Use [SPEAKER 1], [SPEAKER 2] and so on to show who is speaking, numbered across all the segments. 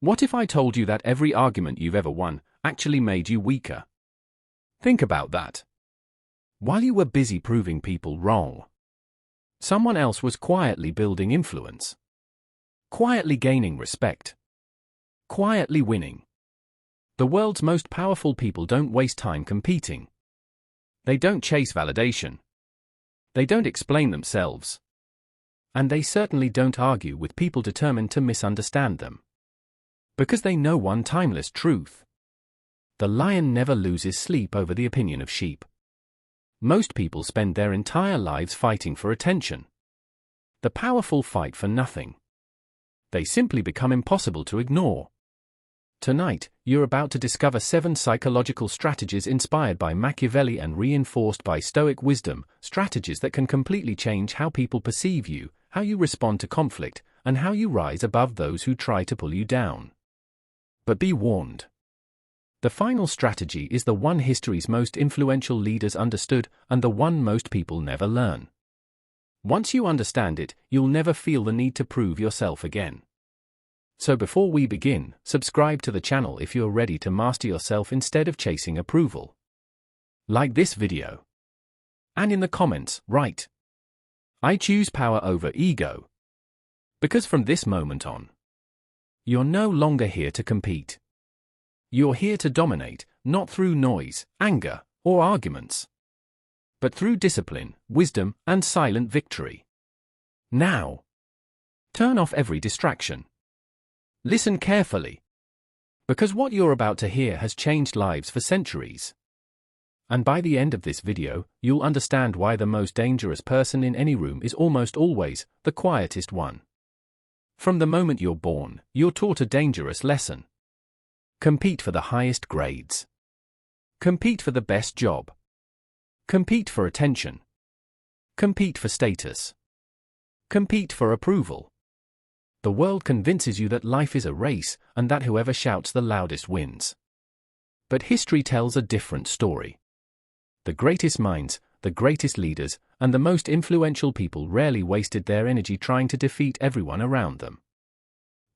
[SPEAKER 1] What if I told you that every argument you've ever won actually made you weaker? Think about that. While you were busy proving people wrong, someone else was quietly building influence, quietly gaining respect, quietly winning. The world's most powerful people don't waste time competing. They don't chase validation. They don't explain themselves. And they certainly don't argue with people determined to misunderstand them. Because they know one timeless truth. The lion never loses sleep over the opinion of sheep. Most people spend their entire lives fighting for attention. The powerful fight for nothing. They simply become impossible to ignore. Tonight, you're about to discover 7 psychological strategies inspired by Machiavelli and reinforced by Stoic wisdom, strategies that can completely change how people perceive you, how you respond to conflict, and how you rise above those who try to pull you down. But be warned. The final strategy is the one history's most influential leaders understood and the one most people never learn. Once you understand it, you'll never feel the need to prove yourself again. So before we begin, subscribe to the channel if you're ready to master yourself instead of chasing approval. Like this video. And in the comments, write, "I choose power over ego." Because from this moment on, you're no longer here to compete. You're here to dominate, not through noise, anger, or arguments, but through discipline, wisdom, and silent victory. Now, turn off every distraction. Listen carefully. Because what you're about to hear has changed lives for centuries. And by the end of this video, you'll understand why the most dangerous person in any room is almost always the quietest one. From the moment you're born, you're taught a dangerous lesson. Compete for the highest grades. Compete for the best job. Compete for attention. Compete for status. Compete for approval. The world convinces you that life is a race and that whoever shouts the loudest wins. But history tells a different story. The greatest minds, the greatest leaders, and the most influential people rarely wasted their energy trying to defeat everyone around them.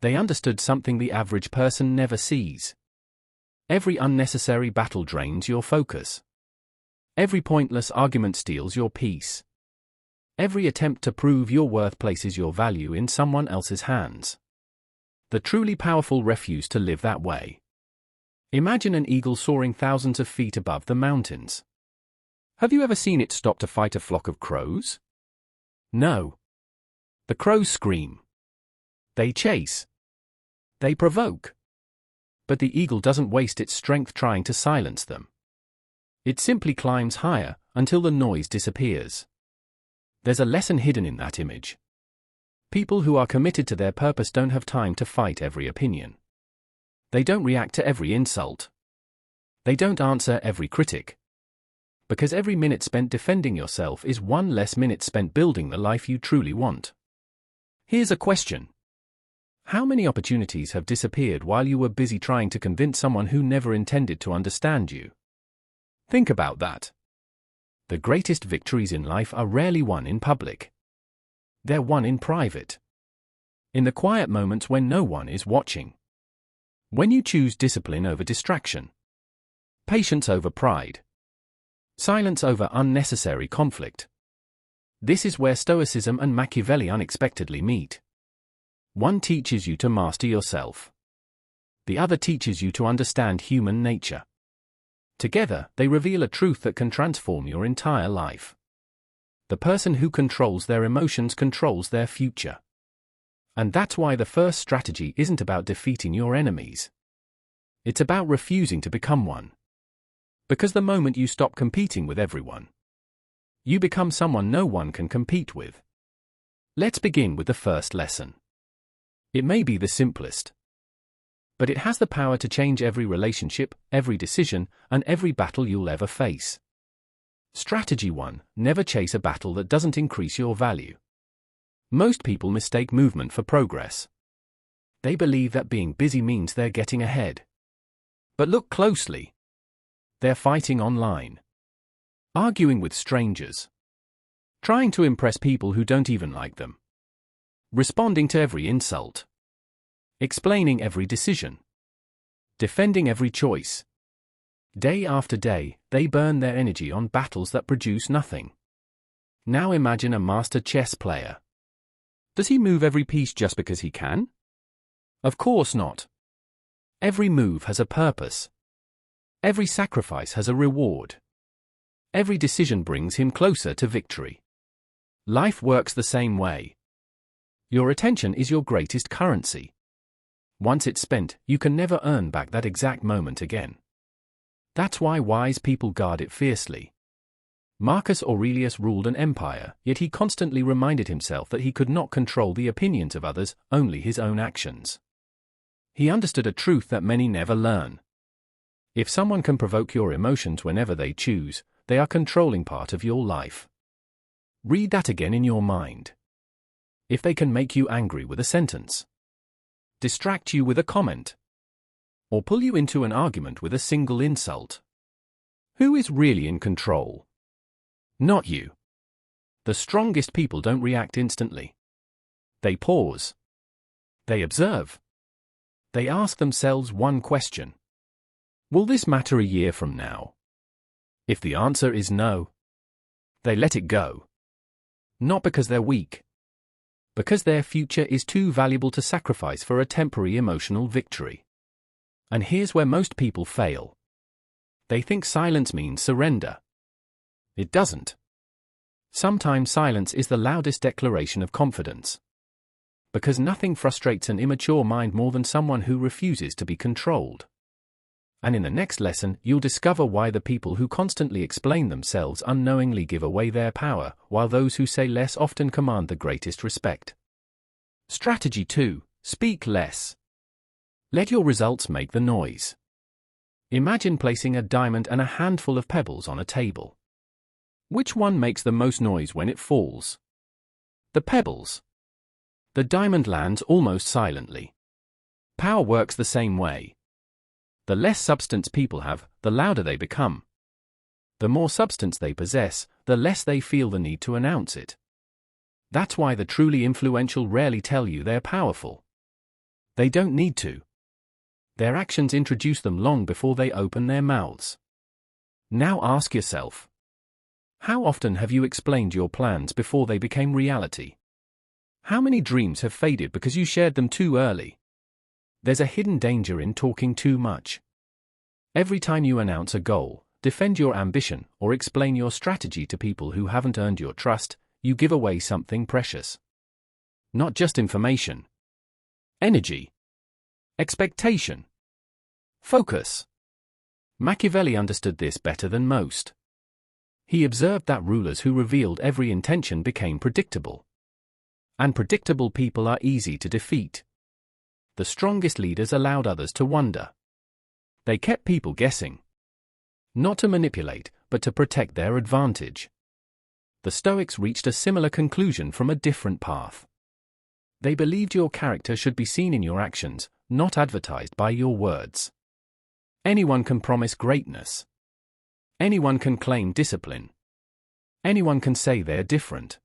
[SPEAKER 1] They understood something the average person never sees. Every unnecessary battle drains your focus. Every pointless argument steals your peace. Every attempt to prove your worth places your value in someone else's hands. The truly powerful refuse to live that way. Imagine an eagle soaring thousands of feet above the mountains. Have you ever seen it stop to fight a flock of crows? No. The crows scream. They chase. They provoke. But the eagle doesn't waste its strength trying to silence them. It simply climbs higher until the noise disappears. There's a lesson hidden in that image. People who are committed to their purpose don't have time to fight every opinion. They don't react to every insult. They don't answer every critic. Because every minute spent defending yourself is one less minute spent building the life you truly want. Here's a question. How many opportunities have disappeared while you were busy trying to convince someone who never intended to understand you? Think about that. The greatest victories in life are rarely won in public. They're won in private. In the quiet moments when no one is watching. When you choose discipline over distraction. Patience over pride. Silence over unnecessary conflict. This is where Stoicism and Machiavelli unexpectedly meet. One teaches you to master yourself. The other teaches you to understand human nature. Together, they reveal a truth that can transform your entire life. The person who controls their emotions controls their future. And that's why the first strategy isn't about defeating your enemies. It's about refusing to become one. Because the moment you stop competing with everyone, you become someone no one can compete with. Let's begin with the first lesson. It may be the simplest, but it has the power to change every relationship, every decision, and every battle you'll ever face. Strategy 1: never chase a battle that doesn't increase your value. Most people mistake movement for progress. They believe that being busy means they're getting ahead. But look closely. They're fighting online, arguing with strangers, trying to impress people who don't even like them, responding to every insult. explaining every decision, defending every choice. Day after day, they burn their energy on battles that produce nothing. Now imagine a master chess player. Does he move every piece just because he can? Of course not. Every move has a purpose. Every sacrifice has a reward. Every decision brings him closer to victory. Life works the same way. Your attention is your greatest currency. Once it's spent, you can never earn back that exact moment again. That's why wise people guard it fiercely. Marcus Aurelius ruled an empire, yet he constantly reminded himself that he could not control the opinions of others, only his own actions. He understood a truth that many never learn. If someone can provoke your emotions whenever they choose, they are controlling part of your life. Read that again in your mind. If they can make you angry with a sentence, distract you with a comment, or pull you into an argument with a single insult, who is really in control? Not you. The strongest people don't react instantly. They pause. They observe. They ask themselves one question. Will this matter a year from now? If the answer is no, they let it go. Not because they're weak. Because their future is too valuable to sacrifice for a temporary emotional victory. And here's where most people fail. They think silence means surrender. It doesn't. Sometimes silence is the loudest declaration of confidence. Because nothing frustrates an immature mind more than someone who refuses to be controlled. And in the next lesson, you'll discover why the people who constantly explain themselves unknowingly give away their power, while those who say less often command the greatest respect. Strategy 2. Speak less. Let your results make the noise. Imagine placing a diamond and a handful of pebbles on a table. Which one makes the most noise when it falls? The pebbles. The diamond lands almost silently. Power works the same way. The less substance people have, the louder they become. The more substance they possess, the less they feel the need to announce it. That's why the truly influential rarely tell you they're powerful. They don't need to. Their actions introduce them long before they open their mouths. Now ask yourself, how often have you explained your plans before they became reality? How many dreams have faded because you shared them too early? There's a hidden danger in talking too much. Every time you announce a goal, defend your ambition, or explain your strategy to people who haven't earned your trust, you give away something precious. Not just information. Energy. Expectation. Focus. Machiavelli understood this better than most. He observed that rulers who revealed every intention became predictable. And predictable people are easy to defeat. The strongest leaders allowed others to wonder. They kept people guessing. Not to manipulate, but to protect their advantage. The Stoics reached a similar conclusion from a different path. They believed your character should be seen in your actions, not advertised by your words. Anyone can promise greatness. Anyone can claim discipline. Anyone can say they're different.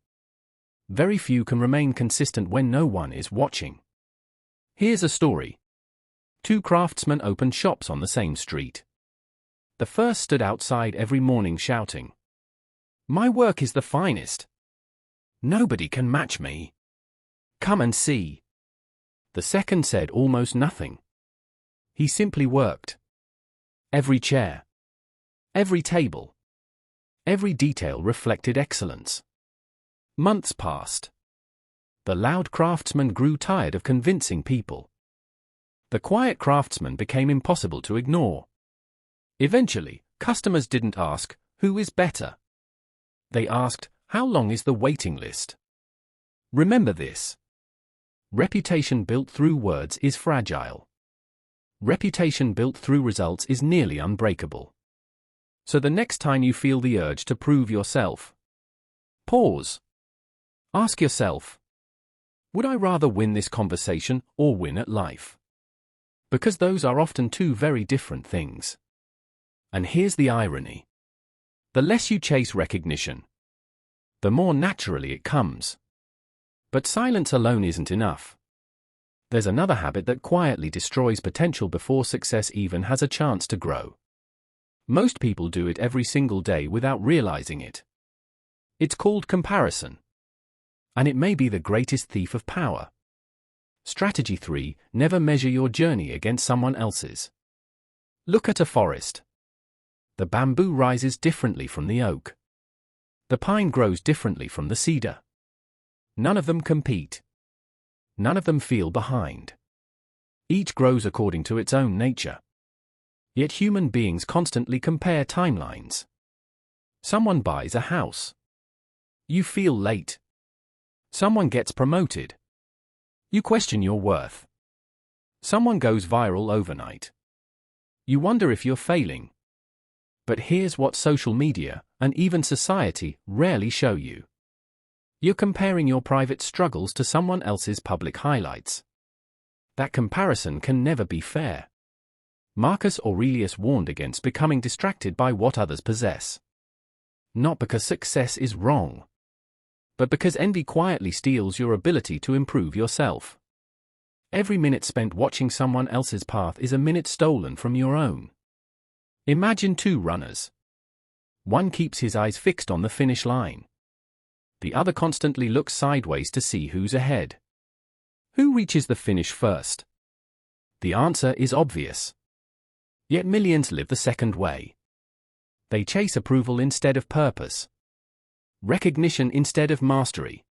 [SPEAKER 1] Very few can remain consistent when no one is watching. Here's a story. Two craftsmen opened shops on the same street. The first stood outside every morning shouting, "My work is the finest. Nobody can match me. Come and see." The second said almost nothing. He simply worked. Every chair, every table, every detail reflected excellence. Months passed. The loud craftsman grew tired of convincing people. The quiet craftsman became impossible to ignore. Eventually, customers didn't ask, "Who is better?" They asked, "How long is the waiting list?" Remember this. Reputation built through words is fragile. Reputation built through results is nearly unbreakable. So the next time you feel the urge to prove yourself, pause. Ask yourself, would I rather win this conversation or win at life? Because those are often two very different things. And here's the irony. The less you chase recognition, the more naturally it comes. But silence alone isn't enough. There's another habit that quietly destroys potential before success even has a chance to grow. Most people do it every single day without realizing it. It's called comparison. And it may be the greatest thief of power. Strategy 3: never measure your journey against someone else's. Look at a forest. The bamboo rises differently from the oak. The pine grows differently from the cedar. None of them compete. None of them feel behind. Each grows according to its own nature. Yet human beings constantly compare timelines. Someone buys a house. You feel late. Someone gets promoted. You question your worth. Someone goes viral overnight. You wonder if you're failing. But here's what social media, and even society, rarely show you. You're comparing your private struggles to someone else's public highlights. That comparison can never be fair. Marcus Aurelius warned against becoming distracted by what others possess. Not because success is wrong, but because envy quietly steals your ability to improve yourself. Every minute spent watching someone else's path is a minute stolen from your own. Imagine two runners. One keeps his eyes fixed on the finish line. The other constantly looks sideways to see who's ahead. Who reaches the finish first? The answer is obvious. Yet millions live the second way. They chase approval instead of purpose. Recognition instead of mastery.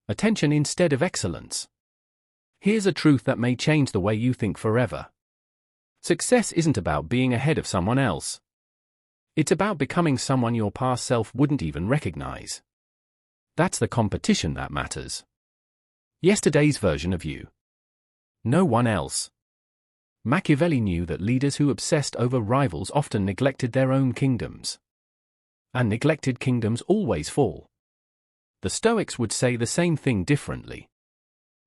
[SPEAKER 1] Attention instead of excellence. Here's a truth that may change the way you think forever. Success isn't about being ahead of someone else. It's about becoming someone your past self wouldn't even recognize. That's the competition that matters. Yesterday's version of you. No one else. Machiavelli knew that leaders who obsessed over rivals often neglected their own kingdoms. And neglected kingdoms always fall. The Stoics would say the same thing differently.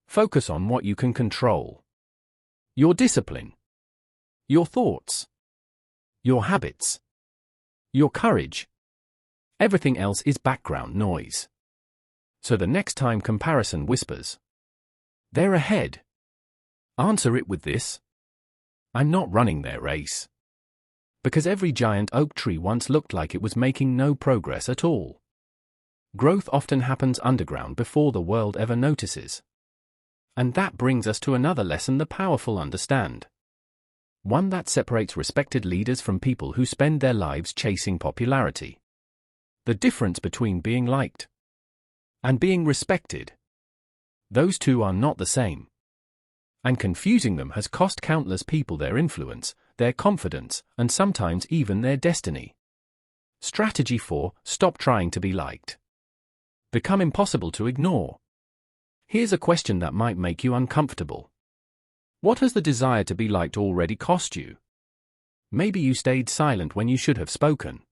[SPEAKER 1] Focus on what you can control. Your discipline. Your thoughts. Your habits. Your courage. Everything else is background noise. So the next time comparison whispers, "They're ahead," answer it with this: "I'm not running their race." Because every giant oak tree once looked like it was making no progress at all. Growth often happens underground before the world ever notices. And that brings us to another lesson the powerful understand. One that separates respected leaders from people who spend their lives chasing popularity. The difference between being liked and being respected. Those two are not the same. And confusing them has cost countless people their influence, their confidence, and sometimes even their destiny. Strategy 4: stop trying to be liked. Become impossible to ignore. Here's a question that might make you uncomfortable. What has the desire to be liked already cost you? Maybe you stayed silent when you should have spoken.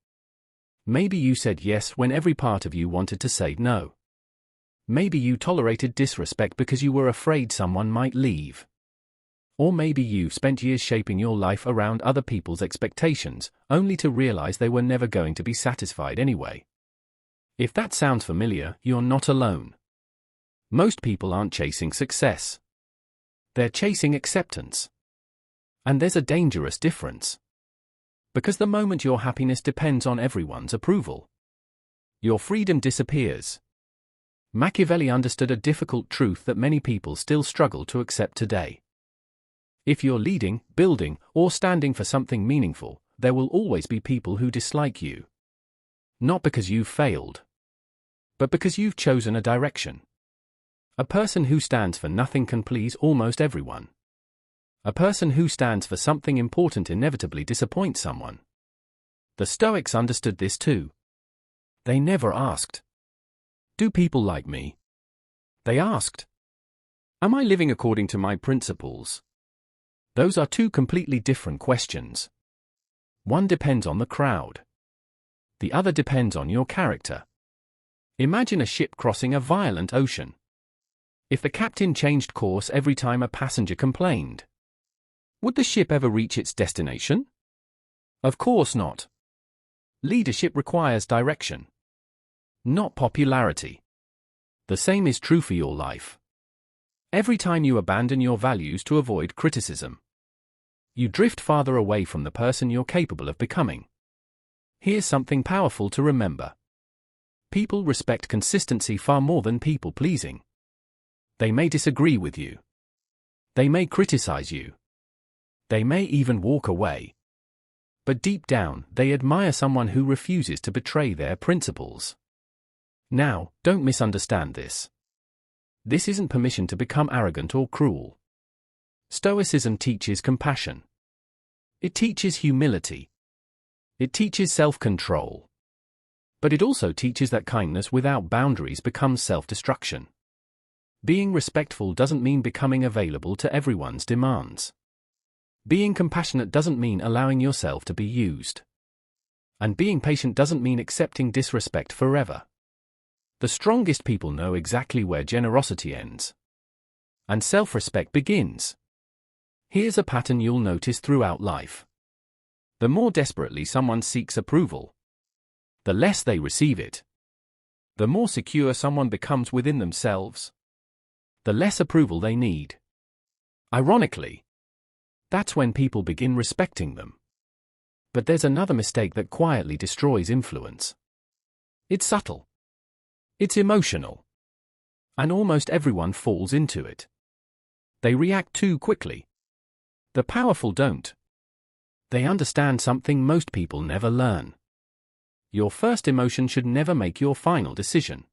[SPEAKER 1] Maybe you said yes when every part of you wanted to say no. Maybe you tolerated disrespect because you were afraid someone might leave. Or maybe you've spent years shaping your life around other people's expectations, only to realize they were never going to be satisfied anyway. If that sounds familiar, you're not alone. Most people aren't chasing success. They're chasing acceptance. And there's a dangerous difference. Because the moment your happiness depends on everyone's approval, your freedom disappears. Machiavelli understood a difficult truth that many people still struggle to accept today. If you're leading, building, or standing for something meaningful, there will always be people who dislike you. Not because you've failed, but because you've chosen a direction. A person who stands for nothing can please almost everyone. A person who stands for something important inevitably disappoints someone. The Stoics understood this too. They never asked, "Do people like me?" They asked, "Am I living according to my principles?" Those are two completely different questions. One depends on the crowd. The other depends on your character. Imagine a ship crossing a violent ocean. If the captain changed course every time a passenger complained, would the ship ever reach its destination? Of course not. Leadership requires direction, not popularity. The same is true for your life. Every time you abandon your values to avoid criticism, you drift farther away from the person you're capable of becoming. Here's something powerful to remember. People respect consistency far more than people-pleasing. They may disagree with you. They may criticize you. They may even walk away. But deep down, they admire someone who refuses to betray their principles. Now, don't misunderstand this. This isn't permission to become arrogant or cruel. Stoicism teaches compassion. It teaches humility. It teaches self-control. But it also teaches that kindness without boundaries becomes self-destruction. Being respectful doesn't mean becoming available to everyone's demands. Being compassionate doesn't mean allowing yourself to be used. And being patient doesn't mean accepting disrespect forever. The strongest people know exactly where generosity ends and self-respect begins. Here's a pattern you'll notice throughout life. The more desperately someone seeks approval, the less they receive it. The more secure someone becomes within themselves, the less approval they need. Ironically, that's when people begin respecting them. But there's another mistake that quietly destroys influence. It's subtle. It's emotional. And almost everyone falls into it. They react too quickly. The powerful don't. They understand something most people never learn. Your first emotion should never make your final decision.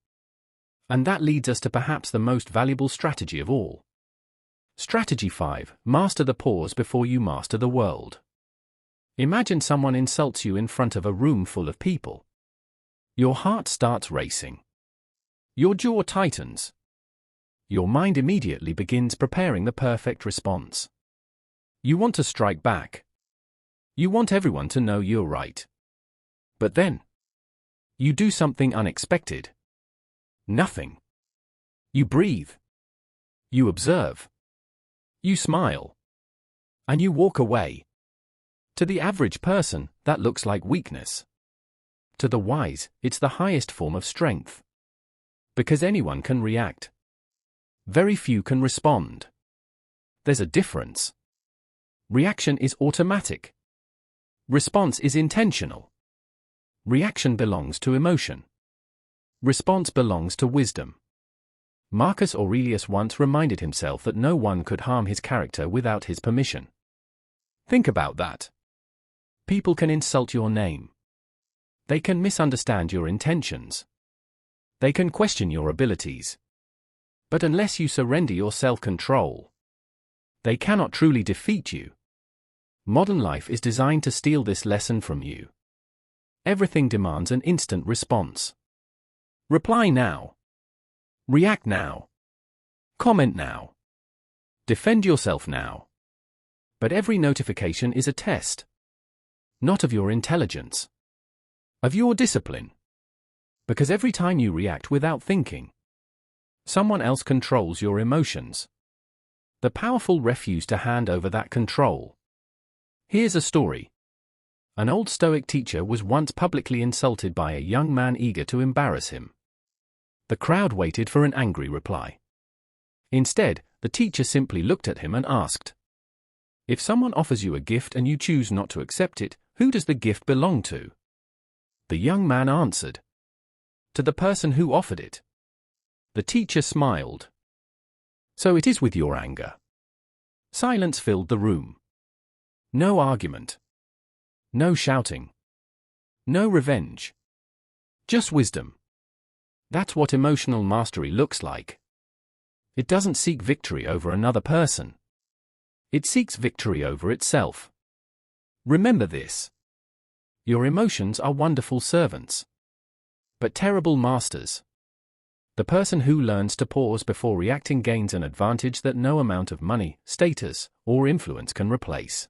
[SPEAKER 1] And that leads us to perhaps the most valuable strategy of all. Strategy 5. Master the pause before you master the world. Imagine someone insults you in front of a room full of people. Your heart starts racing. Your jaw tightens. Your mind immediately begins preparing the perfect response. You want to strike back. You want everyone to know you're right. But then, you do something unexpected. Nothing. You breathe. You observe. You smile. And you walk away. To the average person, that looks like weakness. To the wise, it's the highest form of strength. Because anyone can react. Very few can respond. There's a difference. Reaction is automatic. Response is intentional. Reaction belongs to emotion. Response belongs to wisdom. Marcus Aurelius once reminded himself that no one could harm his character without his permission. Think about that. People can insult your name. They can misunderstand your intentions. They can question your abilities. But unless you surrender your self-control, they cannot truly defeat you. Modern life is designed to steal this lesson from you. Everything demands an instant response. Reply now. React now. Comment now. Defend yourself now. But every notification is a test. Not of your intelligence. Of your discipline. Because every time you react without thinking, someone else controls your emotions. The powerful refuse to hand over that control. Here's a story. An old Stoic teacher was once publicly insulted by a young man eager to embarrass him. The crowd waited for an angry reply. Instead, the teacher simply looked at him and asked, "If someone offers you a gift and you choose not to accept it, who does the gift belong to?" The young man answered, "To the person who offered it." The teacher smiled. "So it is with your anger." Silence filled the room. No argument. No shouting. No revenge. Just wisdom. That's what emotional mastery looks like. It doesn't seek victory over another person. It seeks victory over itself. Remember this. Your emotions are wonderful servants, but terrible masters. The person who learns to pause before reacting gains an advantage that no amount of money, status, or influence can replace.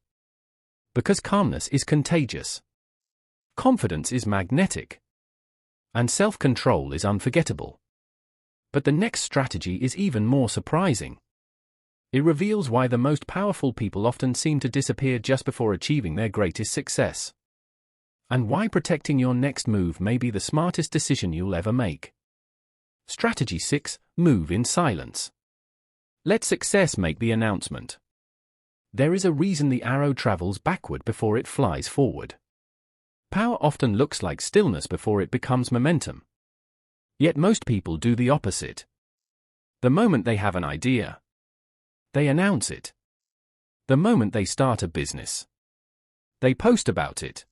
[SPEAKER 1] Because calmness is contagious. Confidence is magnetic. And self-control is unforgettable. But the next strategy is even more surprising. It reveals why the most powerful people often seem to disappear just before achieving their greatest success. And why protecting your next move may be the smartest decision you'll ever make. Strategy 6. Move in silence. Let success make the announcement. There is a reason the arrow travels backward before it flies forward. Power often looks like stillness before it becomes momentum. Yet most people do the opposite. The moment they have an idea, they announce it. The moment they start a business, they post about it.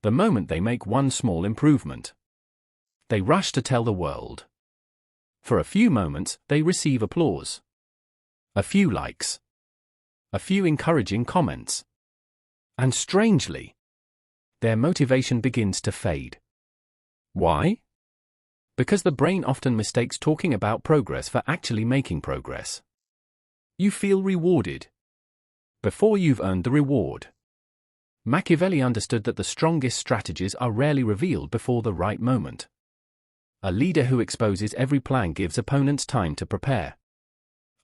[SPEAKER 1] The moment they make one small improvement, they rush to tell the world. For a few moments, they receive applause. A few likes. A few encouraging comments. And strangely, their motivation begins to fade. Why? Because the brain often mistakes talking about progress for actually making progress. You feel rewarded before you've earned the reward. Machiavelli understood that the strongest strategies are rarely revealed before the right moment. A leader who exposes every plan gives opponents time to prepare.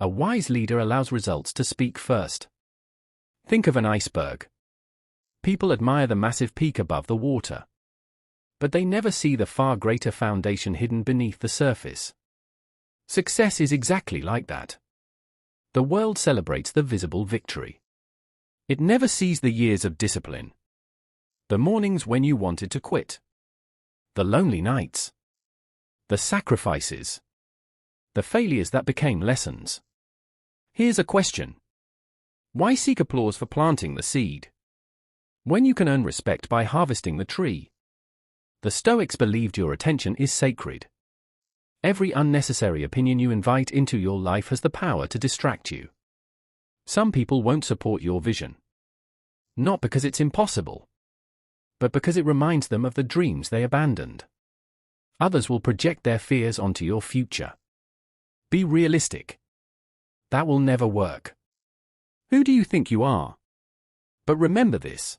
[SPEAKER 1] A wise leader allows results to speak first. Think of an iceberg. People admire the massive peak above the water, but they never see the far greater foundation hidden beneath the surface. Success is exactly like that. The world celebrates the visible victory. It never sees the years of discipline. The mornings when you wanted to quit. The lonely nights. The sacrifices. The failures that became lessons. Here's a question. Why seek applause for planting the seed, when you can earn respect by harvesting the tree? The Stoics believed your attention is sacred. Every unnecessary opinion you invite into your life has the power to distract you. Some people won't support your vision. Not because it's impossible, but because it reminds them of the dreams they abandoned. Others will project their fears onto your future. Be realistic. That will never work. Who do you think you are? But remember this.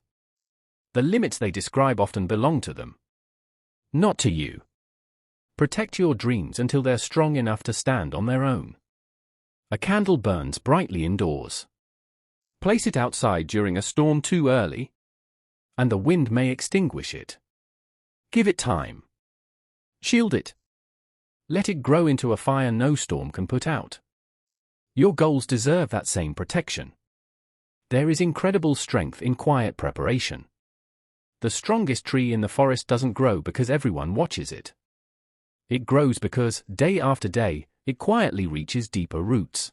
[SPEAKER 1] The limits they describe often belong to them, not to you. Protect your dreams until they're strong enough to stand on their own. A candle burns brightly indoors. Place it outside during a storm too early, and the wind may extinguish it. Give it time. Shield it. Let it grow into a fire no storm can put out. Your goals deserve that same protection. There is incredible strength in quiet preparation. The strongest tree in the forest doesn't grow because everyone watches it. It grows because, day after day, it quietly reaches deeper roots.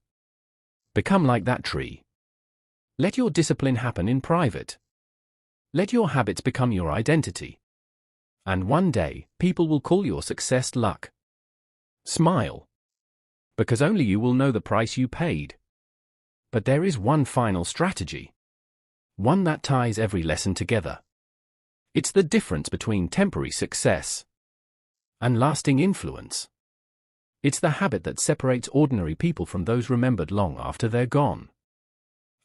[SPEAKER 1] Become like that tree. Let your discipline happen in private. Let your habits become your identity. And one day, people will call your success luck. Smile. Because only you will know the price you paid. But there is one final strategy. One that ties every lesson together. It's the difference between temporary success and lasting influence. It's the habit that separates ordinary people from those remembered long after they're gone.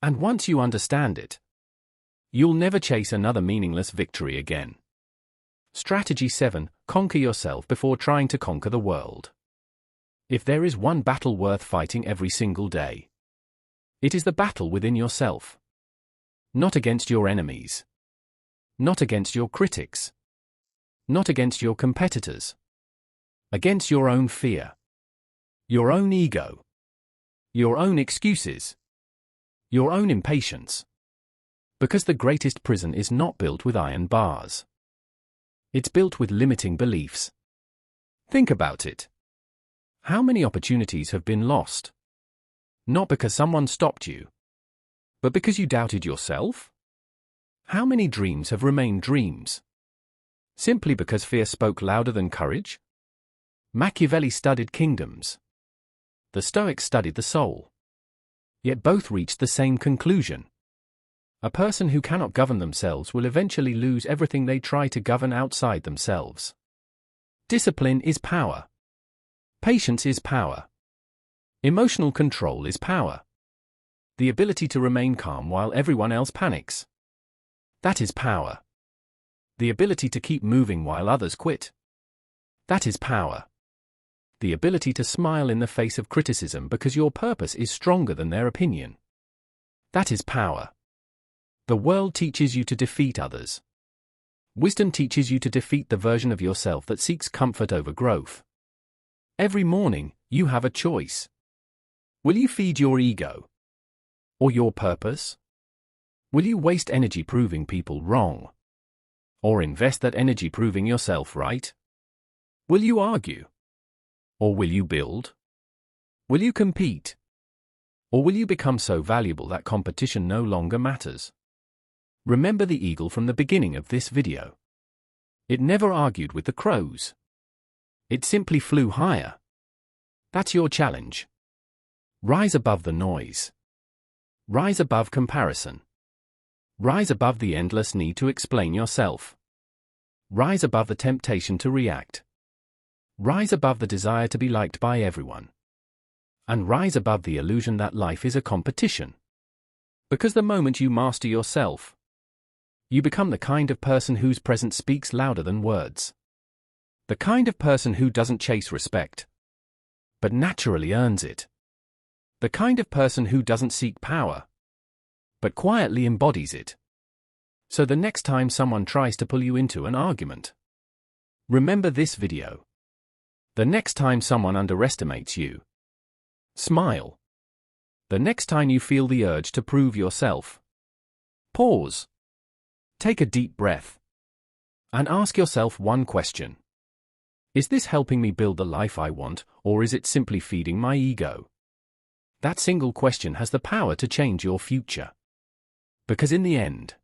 [SPEAKER 1] And once you understand it, you'll never chase another meaningless victory again. Strategy 7. Conquer yourself before trying to conquer the world. If there is one battle worth fighting every single day, it is the battle within yourself. Not against your enemies. Not against your critics. Not against your competitors. Against your own fear. Your own ego. Your own excuses. Your own impatience. Because the greatest prison is not built with iron bars. It's built with limiting beliefs. Think about it. How many opportunities have been lost? Not because someone stopped you, but because you doubted yourself? How many dreams have remained dreams, simply because fear spoke louder than courage? Machiavelli studied kingdoms. The Stoics studied the soul. Yet both reached the same conclusion. A person who cannot govern themselves will eventually lose everything they try to govern outside themselves. Discipline is power. Patience is power. Emotional control is power. The ability to remain calm while everyone else panics. That is power. The ability to keep moving while others quit. That is power. The ability to smile in the face of criticism because your purpose is stronger than their opinion. That is power. The world teaches you to defeat others. Wisdom teaches you to defeat the version of yourself that seeks comfort over growth. Every morning, you have a choice. Will you feed your ego? Or your purpose? Will you waste energy proving people wrong? Or invest that energy proving yourself right? Will you argue? Or will you build? Will you compete? Or will you become so valuable that competition no longer matters? Remember the eagle from the beginning of this video. It never argued with the crows. It simply flew higher. That's your challenge. Rise above the noise. Rise above comparison. Rise above the endless need to explain yourself. Rise above the temptation to react. Rise above the desire to be liked by everyone. And rise above the illusion that life is a competition. Because the moment you master yourself, you become the kind of person whose presence speaks louder than words. The kind of person who doesn't chase respect, but naturally earns it. The kind of person who doesn't seek power, but quietly embodies it. So the next time someone tries to pull you into an argument, remember this video. The next time someone underestimates you, smile. The next time you feel the urge to prove yourself, pause. Take a deep breath. And ask yourself one question. Is this helping me build the life I want, or is it simply feeding my ego? That single question has the power to change your future. Because in the end,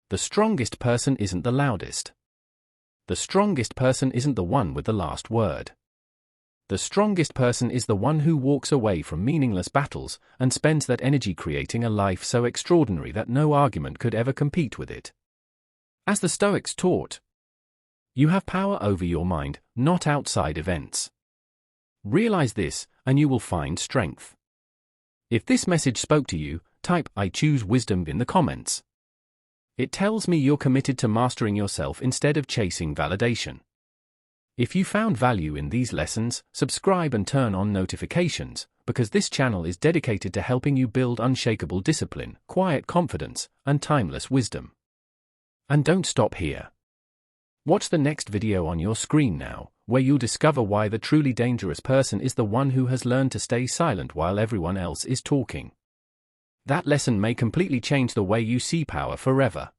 [SPEAKER 1] the strongest person isn't the loudest. The strongest person isn't the one with the last word. The strongest person is the one who walks away from meaningless battles and spends that energy creating a life so extraordinary that no argument could ever compete with it. As the Stoics taught, you have power over your mind, not outside events. Realize this, and you will find strength. If this message spoke to you, type "I choose wisdom" in the comments. It tells me you're committed to mastering yourself instead of chasing validation. If you found value in these lessons, subscribe and turn on notifications, because this channel is dedicated to helping you build unshakable discipline, quiet confidence, and timeless wisdom. And don't stop here. Watch the next video on your screen now, where you'll discover why the truly dangerous person is the one who has learned to stay silent while everyone else is talking. That lesson may completely change the way you see power forever.